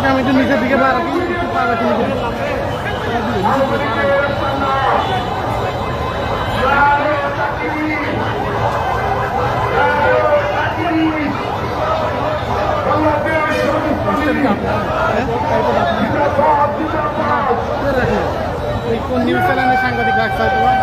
আমি একটু নিচের দিকে পা রাখি, একটু পা রাখি। কোন নিউজ চ্যানেলে সাংবাদিক রাখতে হয় তোমার?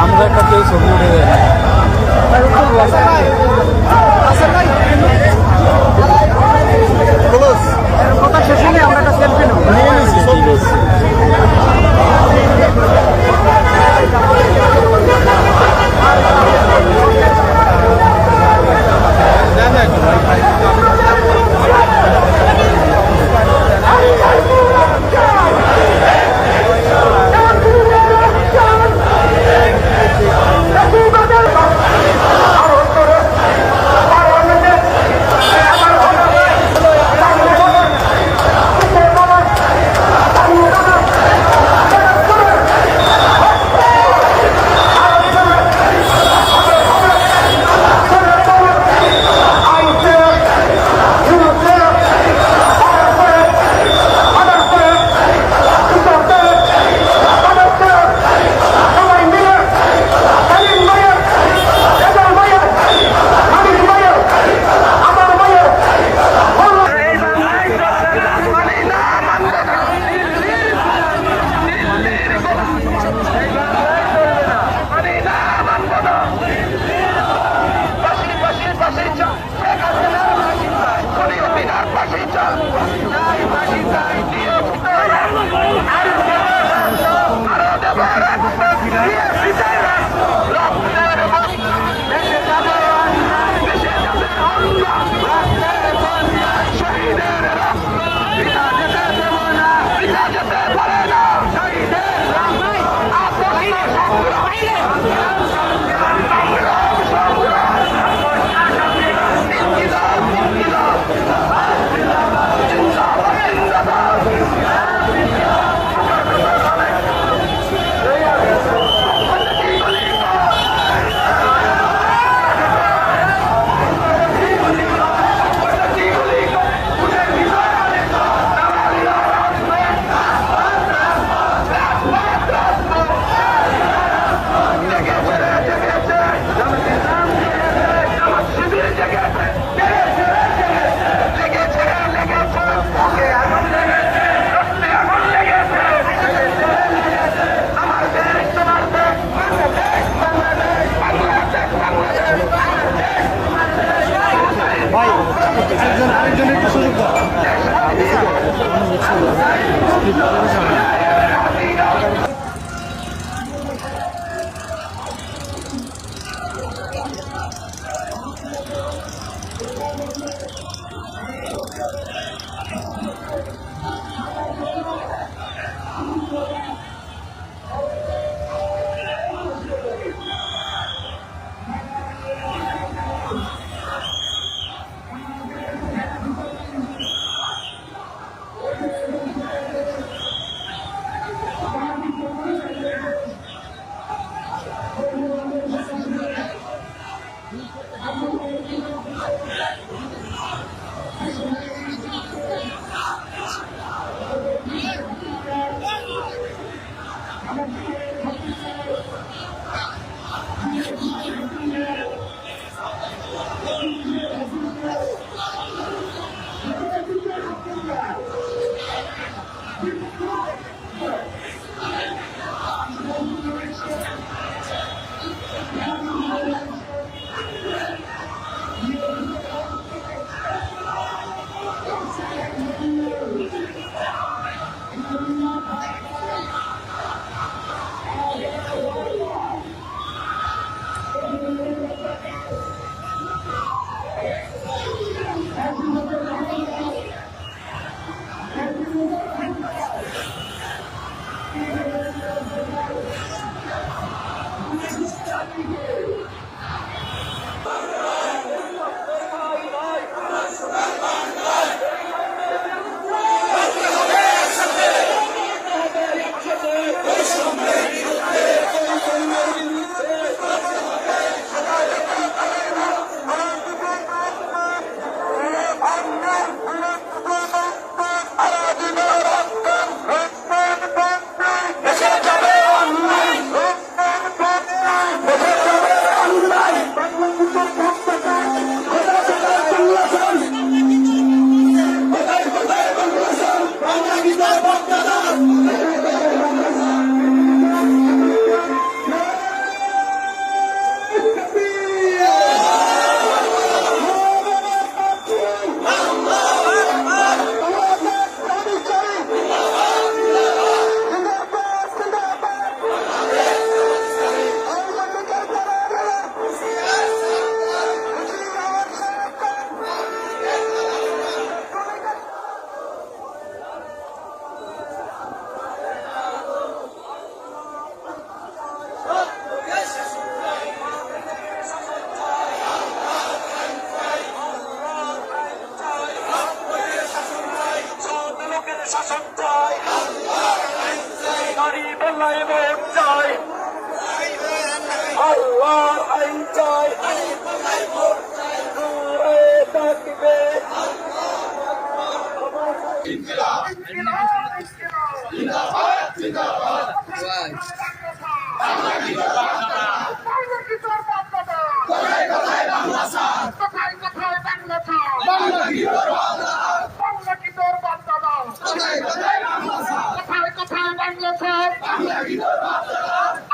আমরা একটা কেউ ছবি উঠে কথা শেষে আমরা একটা সেলফি নেব।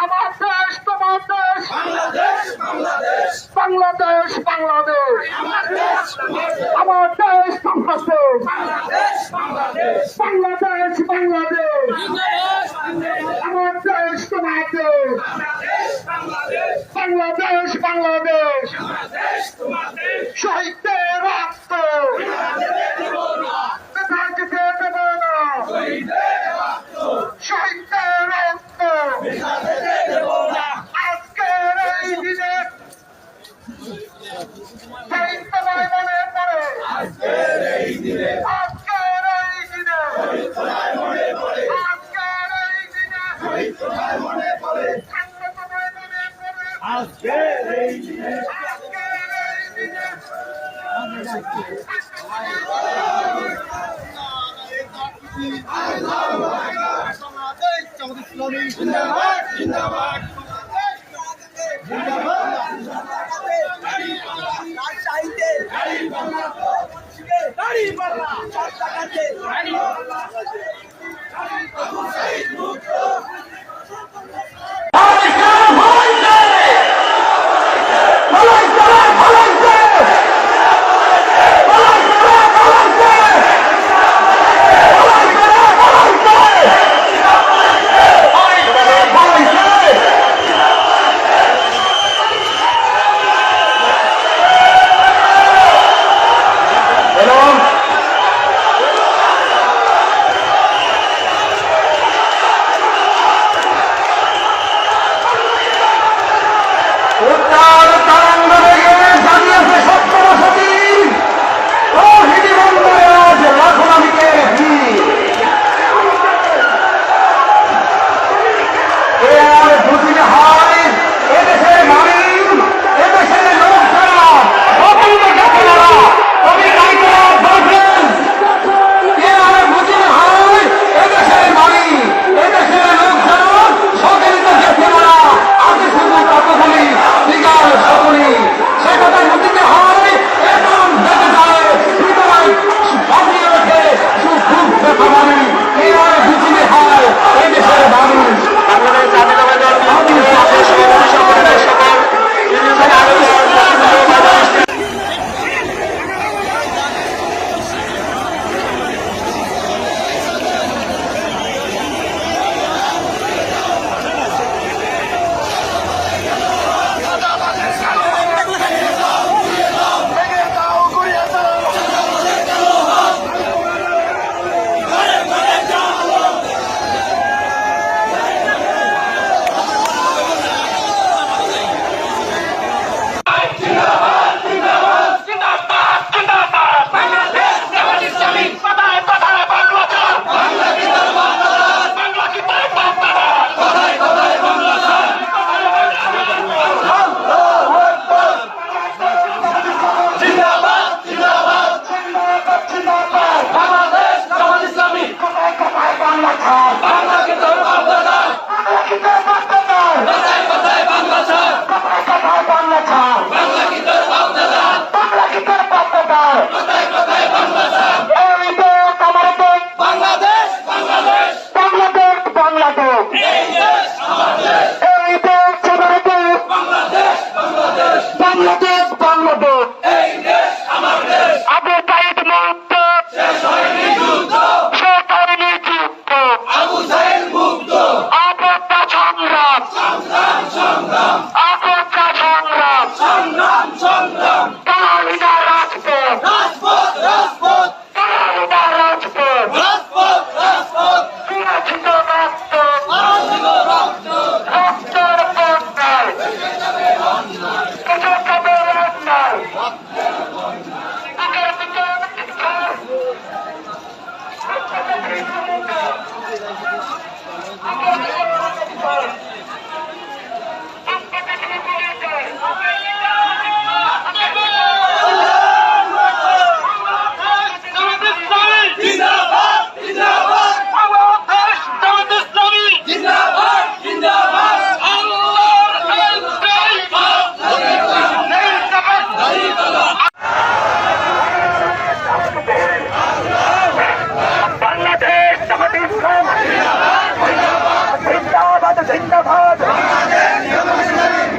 আমার দেশ তোমার দেশ বাংলাদেশ বাংলাদেশ আমার দেশ বাংলাদেশ বাংলাদেশ বাংলাদেশ আমার দেশ তোমার দেশ বাংলাদেশ বাংলাদেশ শহীদদের রক্ত কোথায় যেতে দেব না শহীদদের রক্ত আজকের এই দিনে শহীদ তোমায় মনে পড়ে আজকের এই দিনে আজকের এই দিনে আজকের এই দিনে তোমায় মনে পড়ে আজকের এই দিনে আজকের এই দিনে জিন্দাবাদ জিন্দাবাদ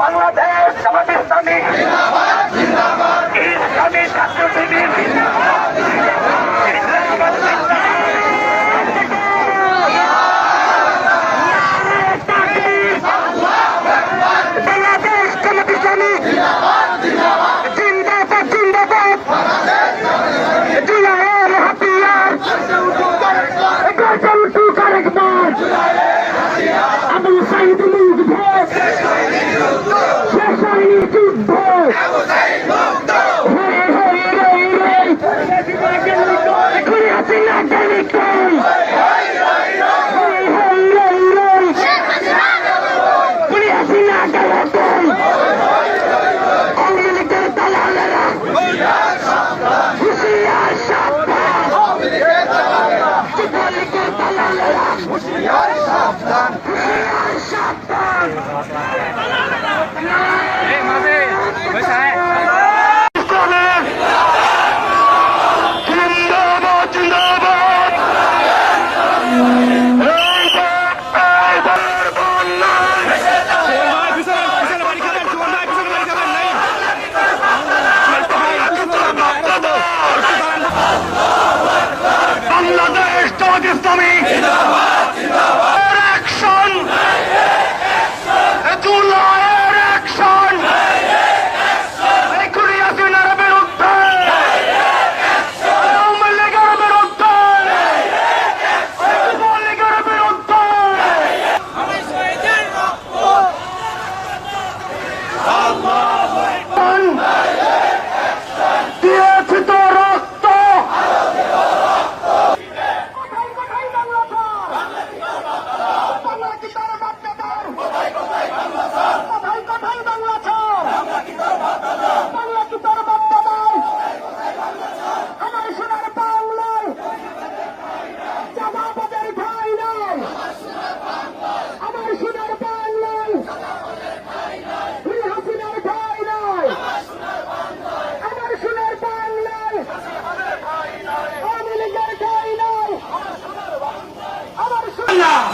বাংলাদেশ জামাত ইসলামী ইসলামী ছাত্র শিবির বাংলাদেশ জামাত ইসলামী জিন্দাবাদ জিন্দাবাদ জুলাইয়ের হাতিয়ার গর্জে উঠুক আরেকবার আবু সাইদ মুগ্ধ শেষ হয়নি যুদ্ধ হরে হরে রই রই ঘুরে হাসিনা গেলি কই হরে হরে রই রই ঘুরে হাসিনা গেল কই আওয়ামী লীগের দালালেরা হুঁশিয়ার সাবধান যুবলীগের দালালেরা হুঁশিয়ার সাবধান বাংলাদেশ জামাত ইসলামী অ্যাকশন জুলাইয়ের অ্যাকশন ঘুরে হাসিনার বিরুদ্ধে আওয়ামী লীগের বিরুদ্ধে যুবলীগের বিরুদ্ধে দিয়েছি তো রক্ত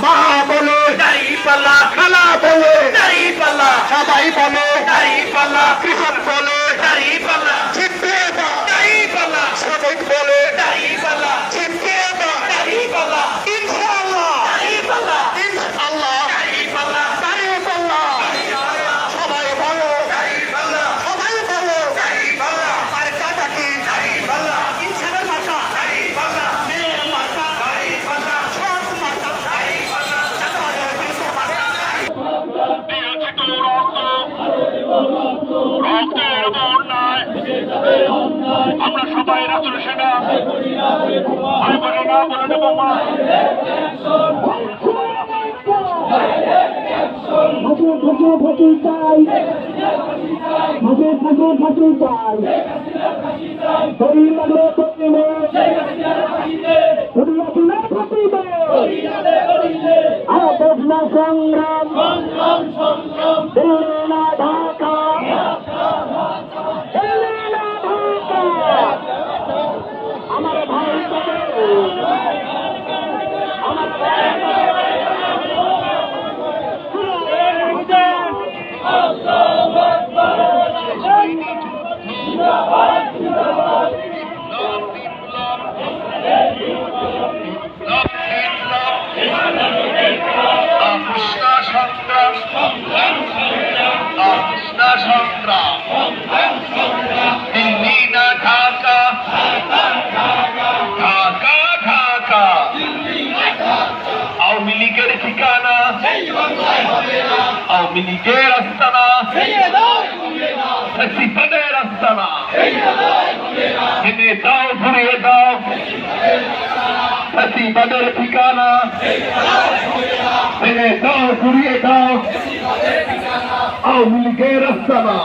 মহা বলে দাঁড়িপাল্লা খালা বলে দাঁড়িপাল্লা সবাই বলে দাঁড়িপাল্লা কৃষক বলে দাঁড়িপাল্লা জিতবে দাঁড়িপাল্লা শ্রমিক বলে দাঁড়িপাল্লা জিতবে দাঁড়িপাল্লা ইনশাআল্লাহ দাঁড়িপাল্লা ইনশাআল্লাহ দাঁড়িপাল্লা দাঁড়িপাল্লা সবাই বলো দাঁড়িপাল্লা সবাই বলো দাঁড়িপাল্লা আর কাটা কি দাঁড়িপাল্লা ইনশাআল্লাহ মাথা দাঁড়িপাল্লা মেয়ের মাথা দাঁড়িপাল্লা সব মাথা রক্তের বন্যায় আমরা সবাই রাসূল সেনা ভয় করে না বলে দেব মা সংগ্রাম দিল্লি না ঢাকা দিল্লি না ঢাকা আমার ভাই আমার দিল্লি না ঢাকা ঢাকা ঢাকা আওয়ামী লীগের ঠিকানা আওয়ামী লীগের আস্তানা ফ্যাসিবাদের আস্তানা ভেঙে দাও ঘুরিয়ে দাও ফ্যাসিবাদের ঠিকানা ভেঙে দাও ঘুরিয়ে দাও আওয়ামী লীগের আস্তানা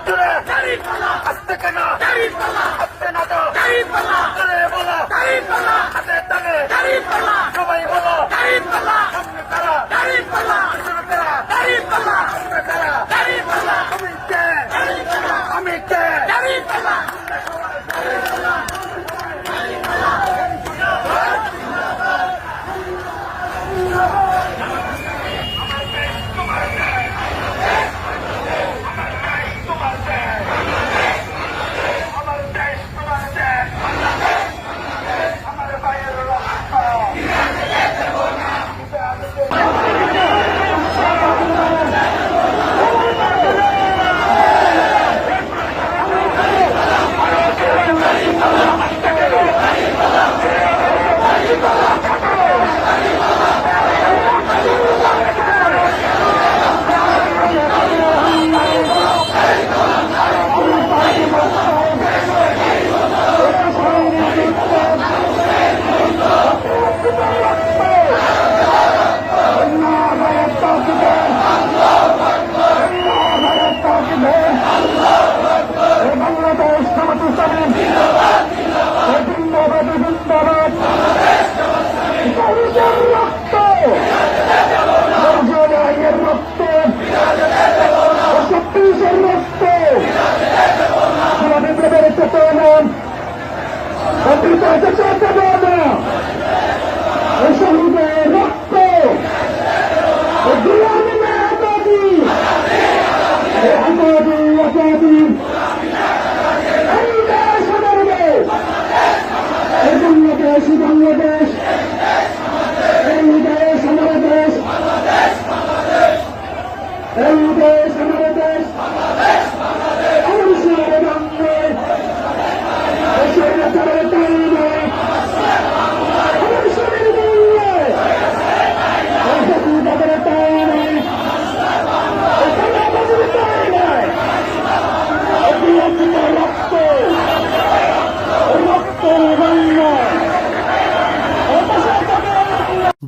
জুড়ে আসতে কেন আসতে না তো জোরে বলো হাতে তালে সবাই বলো সামনে তারা পিছনে তারা সামনে তারা আমি কে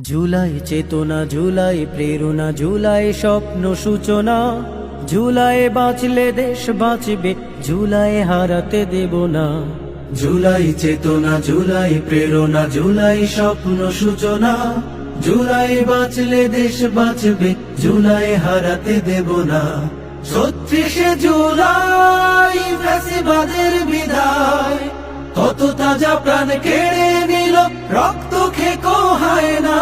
জুলাই চেতনা, জুলাই প্রেরণা, জুলাই স্বপ্ন সূচনা, জুলাই বাঁচলে দেশ বাঁচবে, জুলাই হারাতে দেব না। জুলাই চেতনা, জুলাই প্রেরণা, জুলাই স্বপ্ন সূচনা, জুলাই বাঁচলে দেশ বাঁচবে, জুলাই হারাতে দেব না। ৩৬শে জুলাই ফ্যাসিবাদের বিদায়, কত তাজা প্রাণ কেড়ে নিল, রক্ত খেকো হয় না।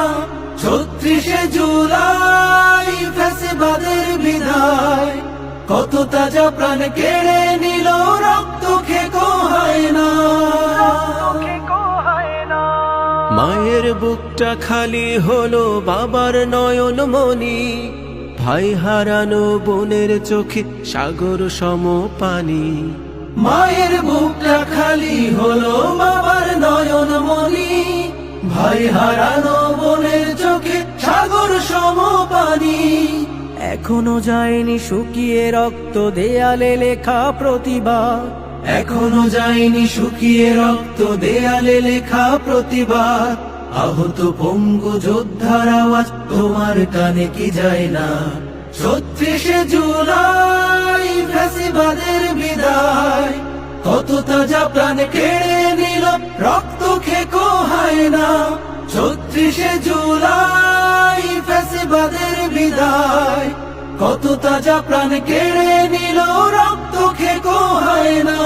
৩৬শে জুলাই ফ্যাসিবাদের বিদায়, কত তাজা প্রাণ কেড়ে নিল, রক্ত খেকো হয় না। মায়ের বুকটা খালি হলো, বাবার নয়ন মনি, ভাই হারানো বোনের চোখে সাগর সম পানি। মায়ের বুকটা খালি হলো, বাবার নয়ন মনি, ভাই হারানো বোনের চোখে সাগর সম পানি। এখনো যায়নি শুকিয়ে রক্ত, দেয়ালে লেখা প্রতিবাদ, এখনো যায়নি শুকিয়ে রক্ত, দেয়ালে লেখা প্রতিবাদ। আহত পঙ্গু যোদ্ধার আওয়াজ তোমার কানে কি যায় না? ৩৬শে জুলাই ফ্যাসিবাদের বিদায়, কত তাজা প্রাণ কেড়ে নিল, রক্ত খেকো হয় না। ৩৬শে জুলাই ফ্যাসিবাদের বিদায়, কত তাজা প্রাণ কেড়ে নিল, রক্ত খেকো হয় না।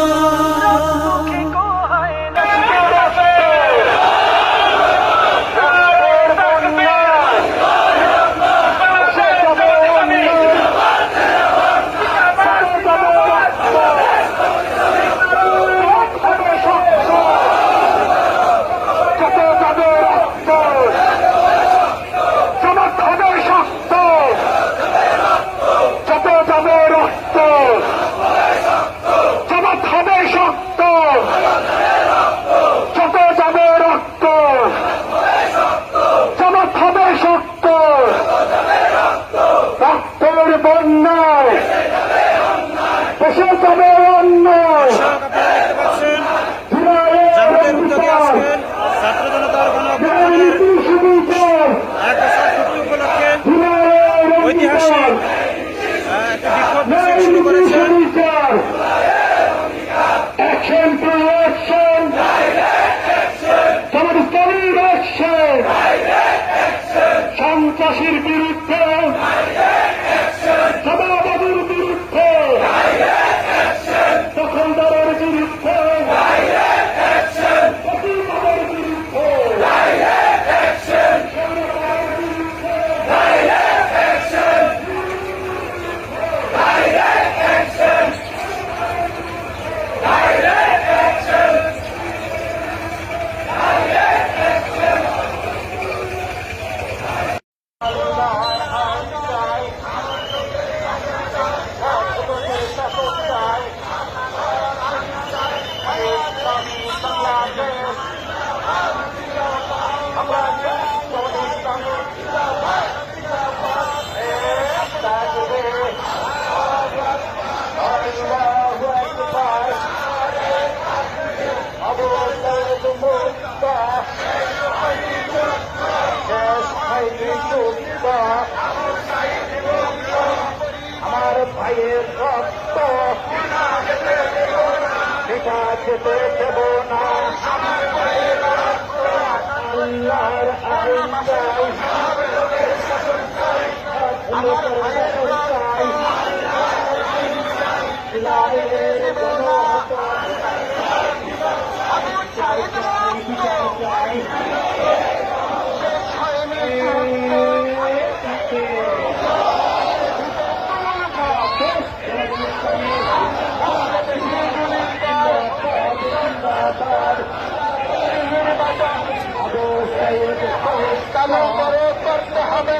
ঐতিহাসিক একটা বিক্ষোভ শুরু করেছে। সন্ত্রাসীর বিরুদ্ধে সমাজের বিরুদ্ধে দখলদারের বিরুদ্ধে প্রতিবাদের বিরুদ্ধে আমার ভাইয়ের রক্ত এটা যেতে দেব না আল্লাহর আইন চাই চালু করে করতে হবে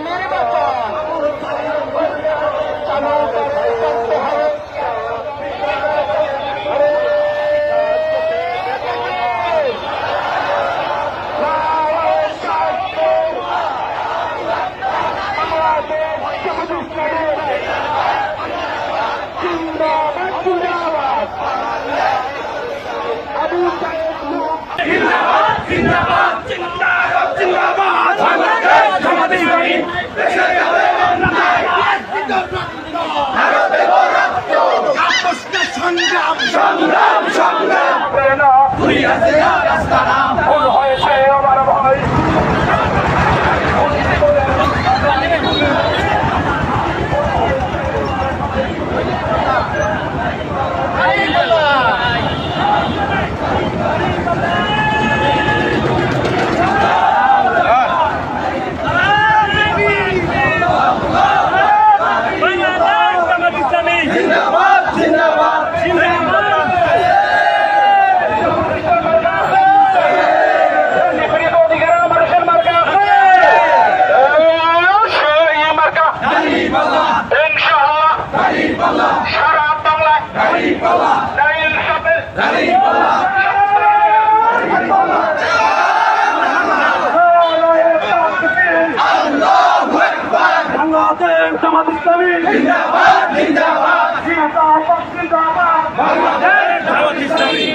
নির্বাচন চালু করে করতে হবে হয়েছে আমার ভাই সারা বাংলায় দাঁড়িয়ে জামাত ইসলামী জিন্দাবাদ জিন্দাবাদ জিন্দাবাদ জিন্দাবাদ বাংলাদেশ জামাত ইসলামী